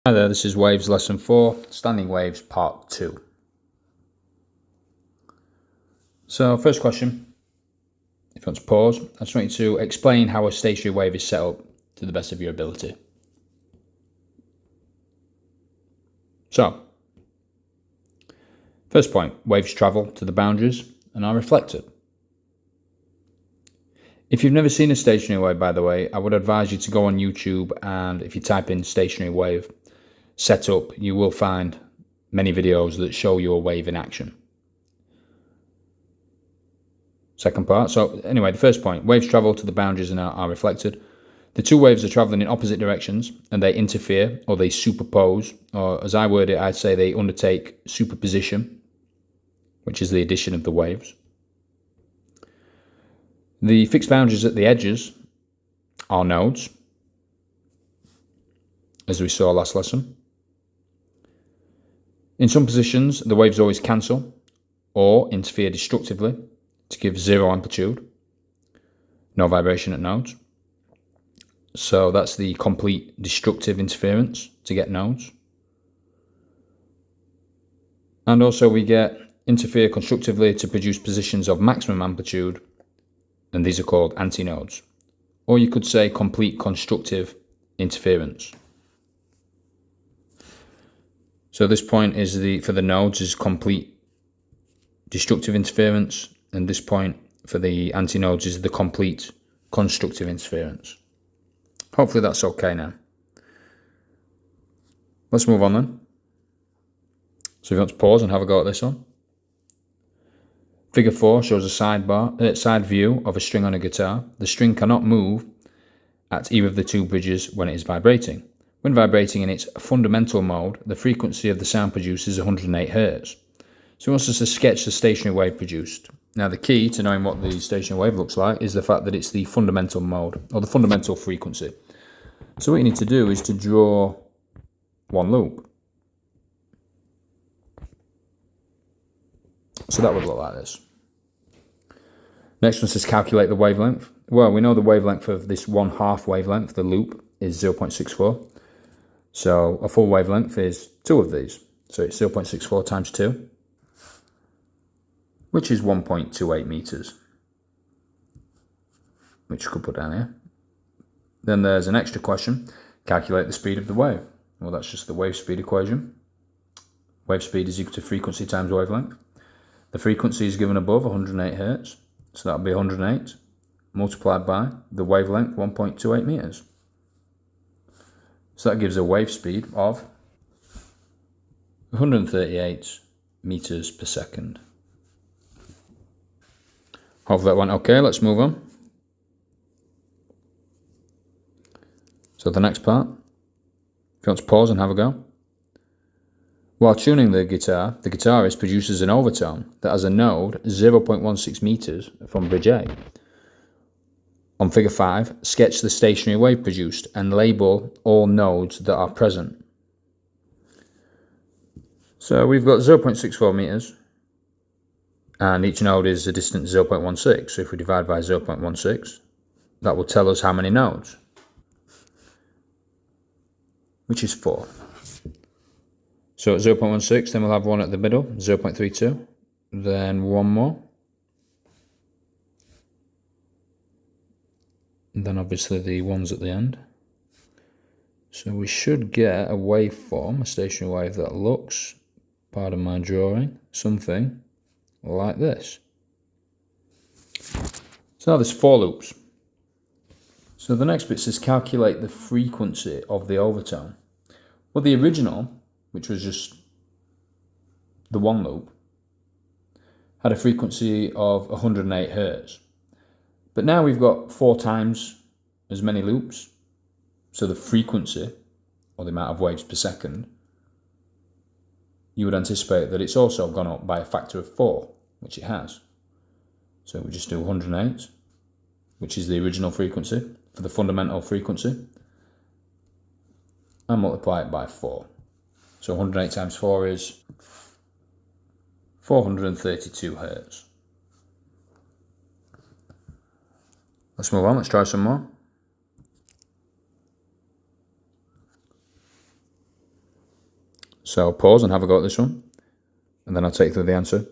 Hi there, this is Waves Lesson 4, Standing Waves Part 2. So, first question, if you want to pause, I just want you to explain how a stationary wave is set up to the best of your ability. So, first point, waves travel to the boundaries and are reflected. If you've never seen a stationary wave, by the way, I would advise you to go on YouTube, and if you type in stationary wave setup, you will find many videos that show you a wave in action. Second part. So anyway, the first point, waves travel to the boundaries and are reflected. The two waves are traveling in opposite directions and they interfere or they superpose, or as I word it, I'd say they undertake superposition, which is the addition of the waves. The fixed boundaries at the edges are nodes, as we saw last lesson. In some positions, the waves always cancel or interfere destructively to give zero amplitude, no vibration at nodes. So that's the complete destructive interference to get nodes. And also we get interfere constructively to produce positions of maximum amplitude, and these are called antinodes. Or you could say complete constructive interference. So this point is for the nodes is complete destructive interference, and this point for the antinodes is the complete constructive interference. Hopefully that's okay now. Let's move on then. So if you want to pause and have a go at this one. Figure 4 shows a side view of a string on a guitar. The string cannot move at either of the two bridges when it is vibrating. When vibrating in its fundamental mode, the frequency of the sound produced is 108 Hz. So he wants us to sketch the stationary wave produced. Now the key to knowing what the stationary wave looks like is the fact that it's the fundamental mode, or the fundamental frequency. So what you need to do is to draw one loop. So that would look like this. Next one says calculate the wavelength. Well, we know the wavelength of this 1/2 wavelength, the loop, is 0.64. So a full wavelength is two of these. So it's 0.64 times 2, which is 1.28 meters, which you could put down here. Then there's an extra question, calculate the speed of the wave. Well, that's just the wave speed equation. Wave speed is equal to frequency times wavelength. The frequency is given above, 108 Hz, so that'll be 108 multiplied by the wavelength, 1.28 meters. So that gives a wave speed of 138 meters per second. Hopefully that went okay. Let's move on. So the next part, if you want to pause and have a go. While tuning the guitarist produces an overtone that has a node 0.16 meters from bridge A. On figure 5, sketch the stationary wave produced and label all nodes that are present. So we've got 0.64 meters and each node is a distance 0.16. So if we divide by 0.16, that will tell us how many nodes, which is 4. So at 0.16, then we'll have one at the middle, 0.32, then one more, and then obviously the ones at the end. So we should get a waveform, a stationary wave that looks, pardon my drawing, something like this. So now there's 4 loops. So the next bit says calculate the frequency of the overtone. Well, the original, which was just the one loop, had a frequency of 108 Hz. But now we've got 4 times as many loops, so the frequency, or the amount of waves per second, you would anticipate that it's also gone up by a factor of 4, which it has. So we just do 108, which is the original frequency, for the fundamental frequency, and multiply it by 4. So 108 times 4 is 432 Hz. Let's move on, let's try some more. So pause and have a go at this one, and then I'll take you through the answer.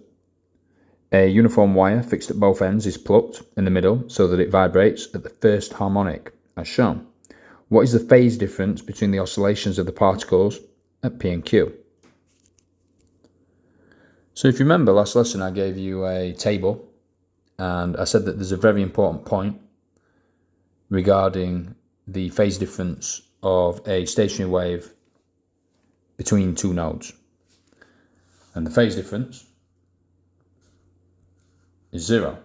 A uniform wire fixed at both ends is plucked in the middle so that it vibrates at the first harmonic, as shown. What is the phase difference between the oscillations of the particles at P and Q? So if you remember last lesson, I gave you a table and I said that there's a very important point regarding the phase difference of a stationary wave between two nodes. And the phase difference is 0.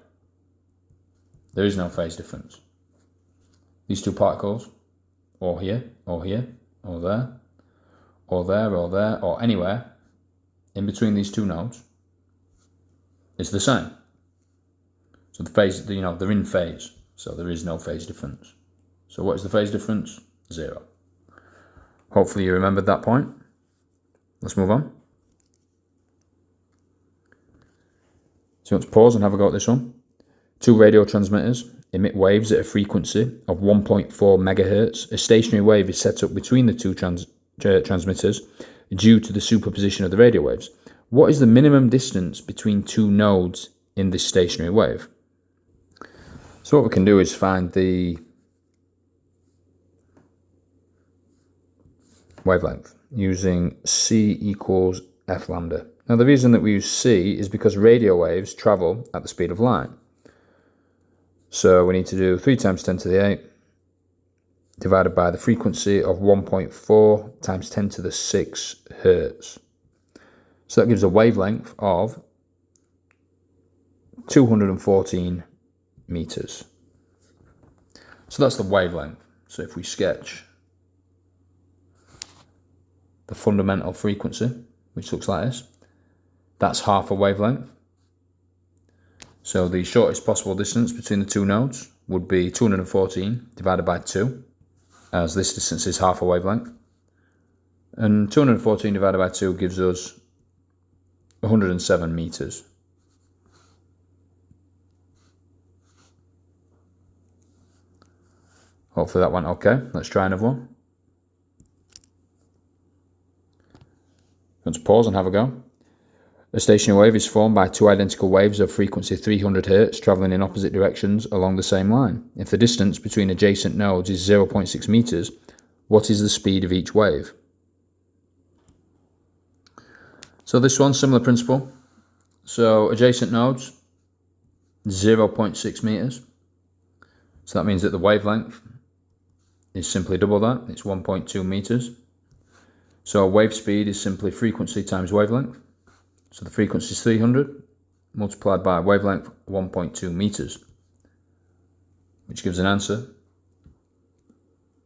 There is no phase difference. These two particles, or here, or here, or there, or there, or there, or anywhere in between these two nodes is the same. So the phase, they're in phase, so there is no phase difference. So what is the phase difference? 0. Hopefully you remembered that point. Let's move on. So you want to pause and have a go at this one. Two radio transmitters emit waves at a frequency of 1.4 megahertz. A stationary wave is set up between the two transmitters due to the superposition of the radio waves. What is the minimum distance between two nodes in this stationary wave? So what we can do is find the wavelength using C equals F lambda. Now the reason that we use C is because radio waves travel at the speed of light. So we need to do 3 times 10 to the 8 divided by the frequency of 1.4 times 10 to the 6 hertz. So that gives a wavelength of 214 meters. So that's the wavelength. So if we sketch the fundamental frequency, which looks like this, that's half a wavelength. So the shortest possible distance between the two nodes would be 214 divided by 2, as this distance is half a wavelength. And 214 divided by 2 gives us 107 meters. Hopefully that went okay. Let's try another one. Let's pause and have a go. A stationary wave is formed by two identical waves of frequency 300 Hz travelling in opposite directions along the same line. If the distance between adjacent nodes is 0.6 meters, what is the speed of each wave? So this one, similar principle. So adjacent nodes, 0.6 meters. So that means that the wavelength is simply double that. It's 1.2 meters. So wave speed is simply frequency times wavelength. So the frequency is 300 multiplied by wavelength 1.2 meters, which gives an answer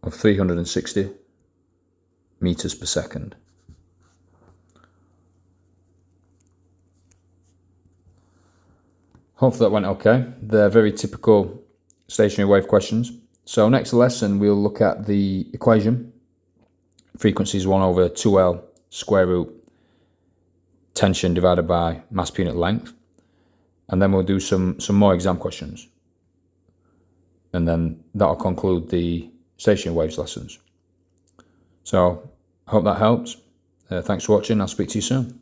of 360 meters per second. Hopefully that went okay. They're very typical stationary wave questions. So next lesson we'll look at the equation. Frequency is 1 over 2L square root tension divided by mass per unit length, and then we'll do some more exam questions, and then that'll conclude the stationary waves lessons. So I hope that helps. Thanks for watching. I'll speak to you soon.